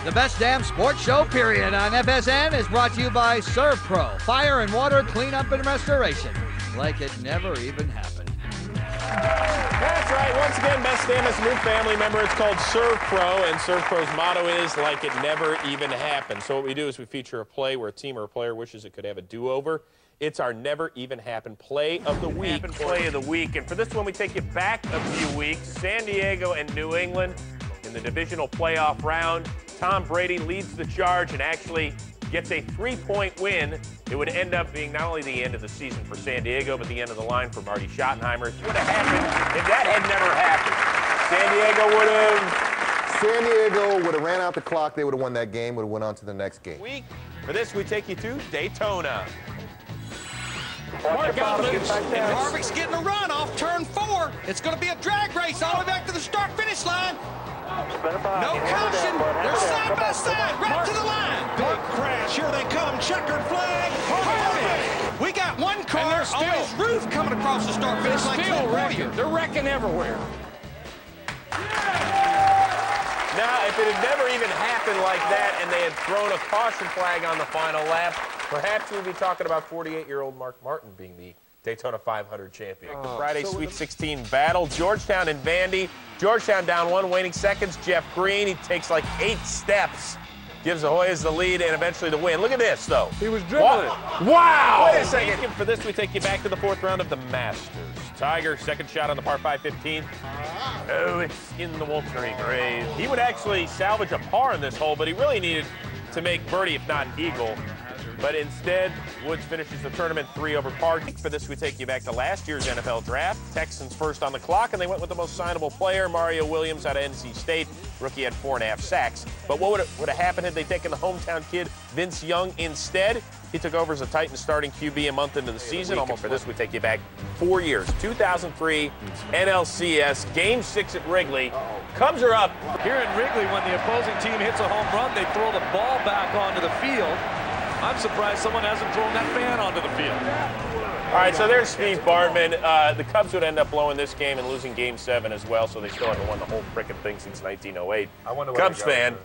The best damn sports show, period, on FSN is brought to you by Servpro. Fire and water cleanup and restoration. Like it never even happened. That's right. Once again, Best Damn is a new family member. It's called Servpro, and Servpro's motto is, like it never even happened. So what we do is we feature a play where a team or a player wishes it could have a do-over. It's our never even happened play of the week. Play of the week. And for this one, we take you back a few weeks. San Diego and New England in the divisional playoff round. Tom Brady leads the charge and actually gets a three-point win. It would end up being not only the end of the season for San Diego, but the end of the line for Marty Schottenheimer. It would have happened if that had never happened. San Diego would have ran out the clock. They would have won that game, would have went on to the next game. For this, we take you to Daytona. Mark out loose, and Harvick's getting a run off turn 4. It's going to be a drag race all the way back to the start-finish line. No caution. They're side by side, right to the line. Big crash. Here they come. Checkered flag. Harvick. We got one car on his roof coming across the start-finish line. Still wrecking. They're wrecking everywhere. Now, if it had never even happened like that and they had thrown a caution flag on the final lap, perhaps we'd be talking about 48-year-old Mark Martin being the Daytona 500 champion. Friday Sweet 16 battle, Georgetown and Vandy. Georgetown down 1, waning seconds. Jeff Green, he takes like 8 steps, gives the Hoyas the lead and eventually the win. Look at this, though. He was dribbling. Wow! Wait a second. For this, we take you back to the 4th round of the Masters. Tiger, second shot on the par 5 15. Oh, it's in the Walter grave. He would actually salvage a par in this hole, but he really needed to make birdie, if not eagle. But instead, Woods finishes the tournament 3 over par. For this, we take you back to last year's NFL draft. Texans first on the clock, and they went with the most signable player, Mario Williams out of NC State. Rookie had 4.5 sacks. But what would have happened had they taken the hometown kid, Vince Young, instead? He took over as a Titans starting QB a month into the season. For this, we take you back 4 years. 2003 NLCS, Game 6 at Wrigley. Cubs are up. Here in Wrigley, when the opposing team hits a home run, they throw the ball back onto the field. I'm surprised someone hasn't thrown that fan onto the field. All right, so there's Steve Bartman. The Cubs would end up blowing this game and losing Game 7 as well, so they still haven't won the whole frickin' thing since 1908. Cubs fan,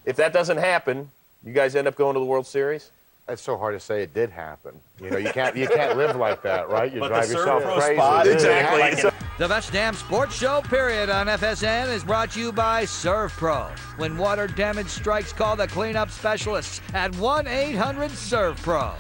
if that doesn't happen, you guys end up going to the World Series? That's so hard to say it did happen. You know, you can't live like that, right? You drive yourself crazy. Exactly. The best damn sports show, period, on FSN is brought to you by Servpro. When water damage strikes, call the cleanup specialists at 1-800-SERVPRO.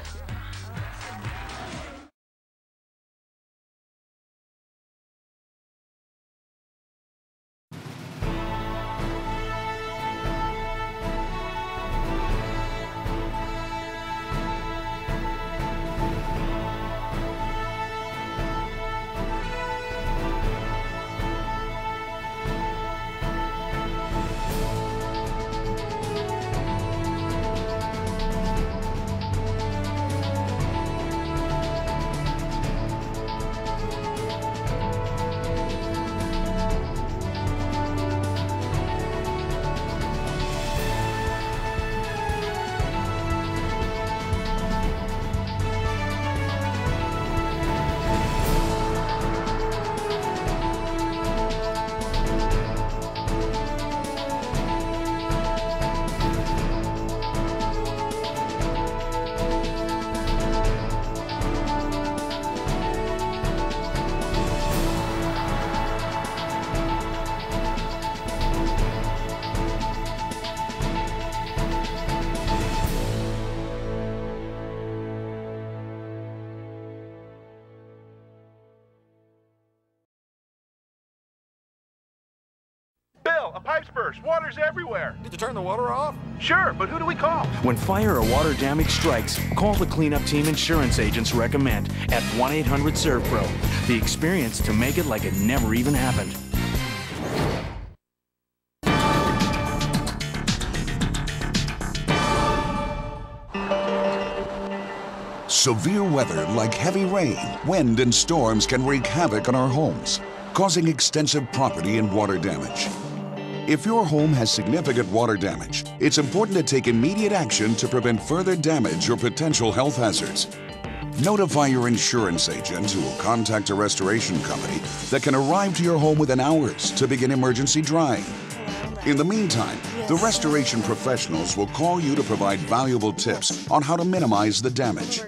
Bill, a pipe's burst. Water's everywhere. Need to turn the water off? Sure, but who do we call? When fire or water damage strikes, call the cleanup team insurance agents recommend at 1-800-SERVPRO. The experience to make it like it never even happened. Severe weather like heavy rain, wind, and storms can wreak havoc on our homes, causing extensive property and water damage. If your home has significant water damage, it's important to take immediate action to prevent further damage or potential health hazards. Notify your insurance agent who will contact a restoration company that can arrive to your home within hours to begin emergency drying. In the meantime, the restoration professionals will call you to provide valuable tips on how to minimize the damage.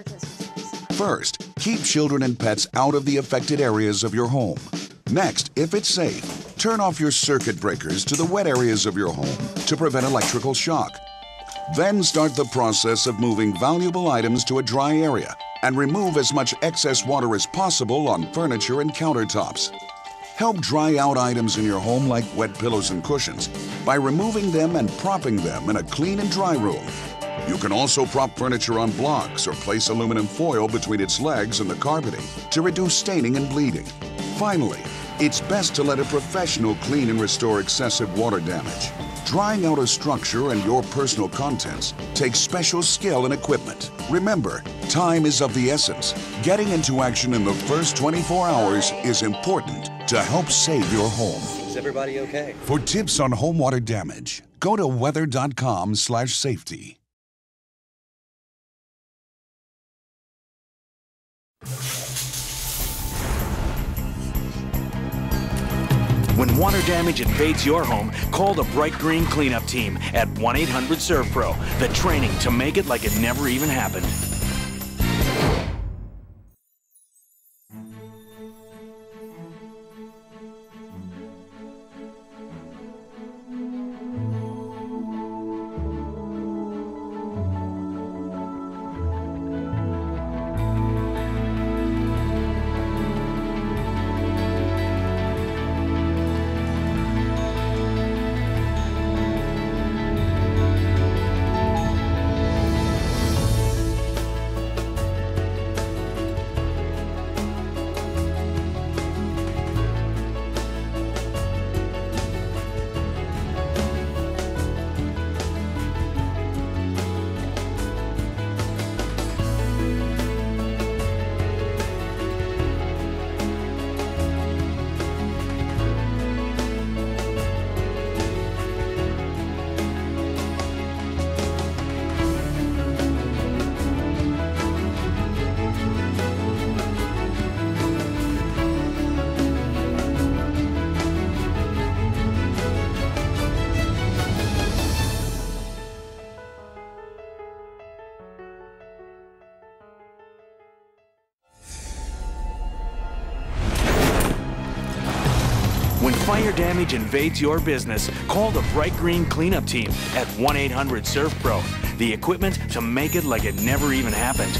First, keep children and pets out of the affected areas of your home. Next, if it's safe, turn off your circuit breakers to the wet areas of your home to prevent electrical shock. Then start the process of moving valuable items to a dry area and remove as much excess water as possible on furniture and countertops. Help dry out items in your home like wet pillows and cushions by removing them and propping them in a clean and dry room. You can also prop furniture on blocks or place aluminum foil between its legs and the carpeting to reduce staining and bleeding. Finally, it's best to let a professional clean and restore excessive water damage. Drying out a structure and your personal contents takes special skill and equipment. Remember, time is of the essence. Getting into action in the first 24 hours is important to help save your home. Is everybody okay? For tips on home water damage, go to weather.com/safety. When water damage invades your home, call the Bright Green Cleanup Team at 1-800-SERVPRO. The training to make it like it never even happened. When fire damage invades your business, call the Bright Green Cleanup Team at 1-800-SERVPRO. The equipment to make it like it never even happened.